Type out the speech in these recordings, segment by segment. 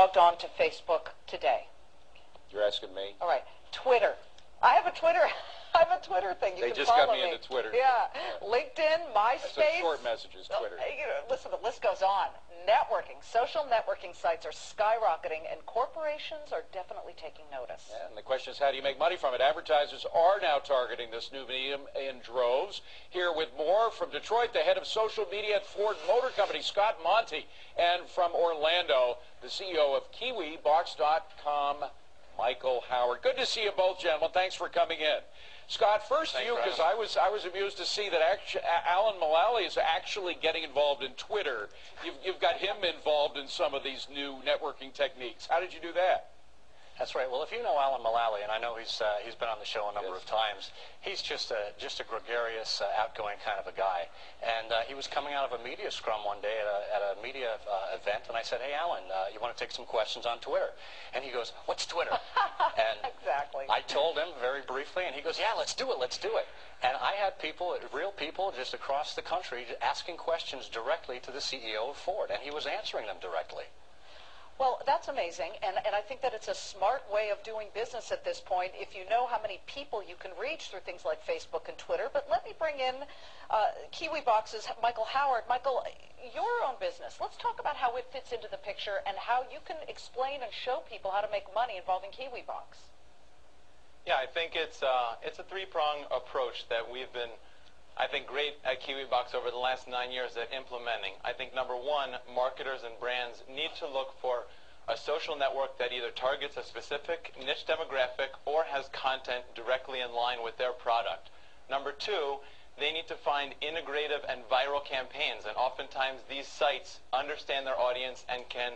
logged on to Facebook today? You're asking me? All right. Twitter. I have a Twitter. I have a Twitter thing. You they can just follow got me me into Twitter. Yeah. That's LinkedIn, MySpace. short messages, Twitter. Listen, the list goes on. Networking, social networking sites are skyrocketing, and corporations are definitely taking notice. Yeah, and the question is, how do you make money from it? Advertisers are now targeting this new medium in droves. Here with more from Detroit, the head of social media at Ford Motor Company, Scott Monty, and from Orlando, the CEO of KiwiBox.com, Michael Howard. Good to see you both, gentlemen. Thanks for coming in. Scott, first to you, because I was amused to see that Alan Mulally is actually getting involved in Twitter. You've got him involved in some of these new networking techniques. How did you do that? That's right. Well, if you know Alan Mulally, and I know he's been on the show a number of times, he's just a gregarious, outgoing kind of a guy. And he was coming out of a media scrum one day at a media event, and I said, "Hey, Alan, you want to take some questions on Twitter?" And he goes, "What's Twitter?" And exactly. I told him very briefly, and he goes, "Yeah, let's do it, let's do it." And I had people, real people, just across the country, asking questions directly to the CEO of Ford, and he was answering them directly. Well, that's amazing, and I think that it's a smart way of doing business at this point if you know how many people you can reach through things like Facebook and Twitter. But let me bring in KiwiBox's Michael Howard. Michael, your own business, let's talk about how it fits into the picture and how you can explain and show people how to make money involving KiwiBox. Yeah, I think it's a three-prong approach that we've been, I think, great at KiwiBox over the last 9 years at implementing. I think, number one, marketers and brands need to look for a social network that either targets a specific niche demographic or has content directly in line with their product. Number two, they need to find integrative and viral campaigns, and oftentimes these sites understand their audience and can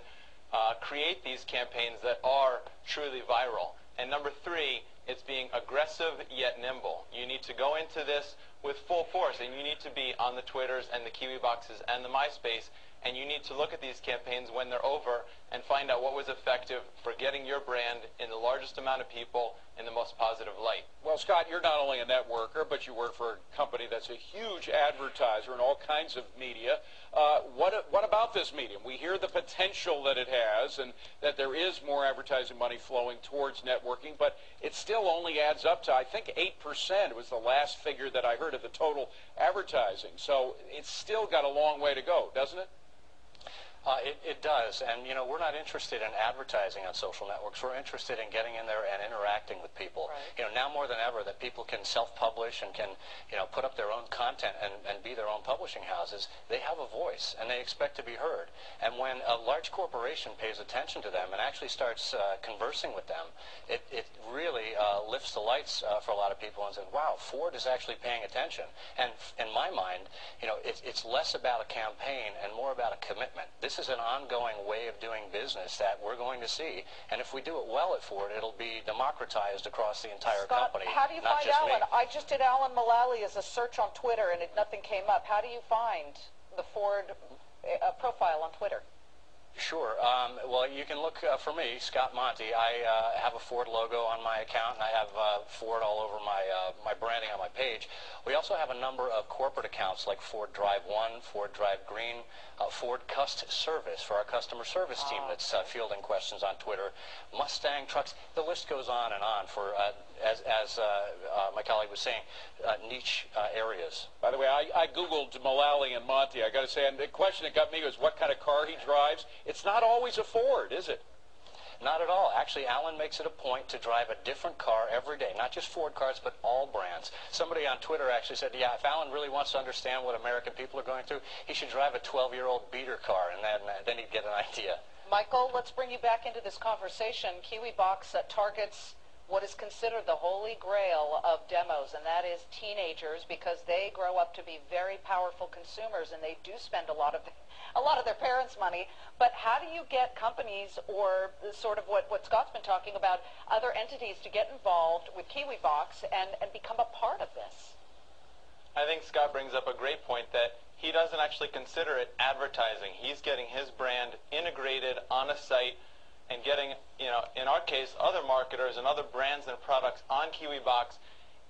create these campaigns that are truly viral. And number three, it's being aggressive yet nimble. You need to go into this with full force, and you need to be on the Twitters and the KiwiBoxes and the MySpace, and you need to look at these campaigns when they're over and find out what was effective for getting your brand in the largest amount of people in the most positive light. Well, Scott, you're not only a networker, but you work for a company that's a huge advertiser in all kinds of media. What about this medium? We hear the potential that it has and that there is more advertising money flowing towards networking, but it still only adds up to, I think, 8% was the last figure that I heard of the total advertising. So it's still got a long way to go, doesn't it? It does, and you know, we're not interested in advertising on social networks. We're interested in getting in there and interacting with people. Right. You know, now more than ever that people can self-publish and can, you know, put up their own content and be their own publishing houses. They have a voice and they expect to be heard. And when a large corporation pays attention to them and actually starts conversing with them, it really lifts the lights for a lot of people and says, wow, Ford is actually paying attention. And in my mind, you know, it's less about a campaign and more about a commitment. This is an ongoing way of doing business that we're going to see, and if we do it well at Ford, it'll be democratized across the entire Scott, company. How do you find Alan? I just did Alan Mulally as a search on Twitter, and nothing came up. How do you find the Ford profile on Twitter? Sure. Well, you can look for me, Scott Monty. I have a Ford logo on my account, and I have Ford all over my branding on my page. We also have a number of corporate accounts like Ford Drive One, Ford Drive Green, Ford Cust Service for our customer service team that's fielding questions on Twitter, Mustang trucks. The list goes on and on for, as my colleague was saying, niche areas. By the way, I Googled Mulally and Monty. I got to say, and the question that got me was what kind of car he drives. It's not always a Ford, is it? Not at all. Actually, Alan makes it a point to drive a different car every day, not just Ford cars, but all brands. Somebody on Twitter actually said, yeah, if Alan really wants to understand what American people are going through, he should drive a 12-year-old beater car, and then he'd get an idea. Michael, let's bring you back into this conversation. KiwiBox targets what is considered the holy grail of demos, and that is teenagers, because they grow up to be very powerful consumers, and they do spend a lot of their parents' money. But how do you get companies, or sort of what Scott's been talking about, other entities to get involved with KiwiBox and become a part of this? I think Scott brings up a great point that he doesn't actually consider it advertising. He's getting his brand integrated on a site and getting, you know, in our case, other marketers and other brands and products on KiwiBox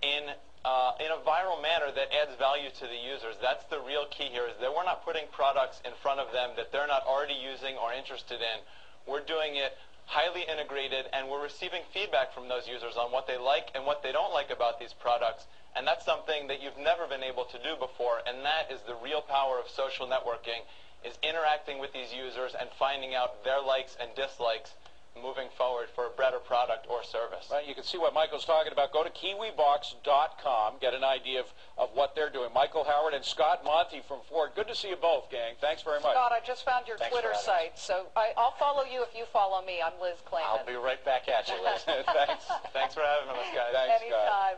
in a viral manner that adds value to the users. That's the real key here, is that we're not putting products in front of them that they're not already using or interested in. We're doing it highly integrated, and we're receiving feedback from those users on what they like and what they don't like about these products. And that's something that you've never been able to do before, and that is the real power of social networking, is interacting with these users and finding out their likes and dislikes moving forward for a better product or service. Right, you can see what Michael's talking about. Go to KiwiBox.com, get an idea of what they're doing. Michael Howard and Scott Monty from Ford. Good to see you both, gang. Thanks very much. Scott, I just found your Thanks Twitter site, so I'll follow you if you follow me. I'm Liz Clayman. I'll be right back at you, Liz. Thanks. Thanks for having us, guys. Thanks, Scott. Anytime.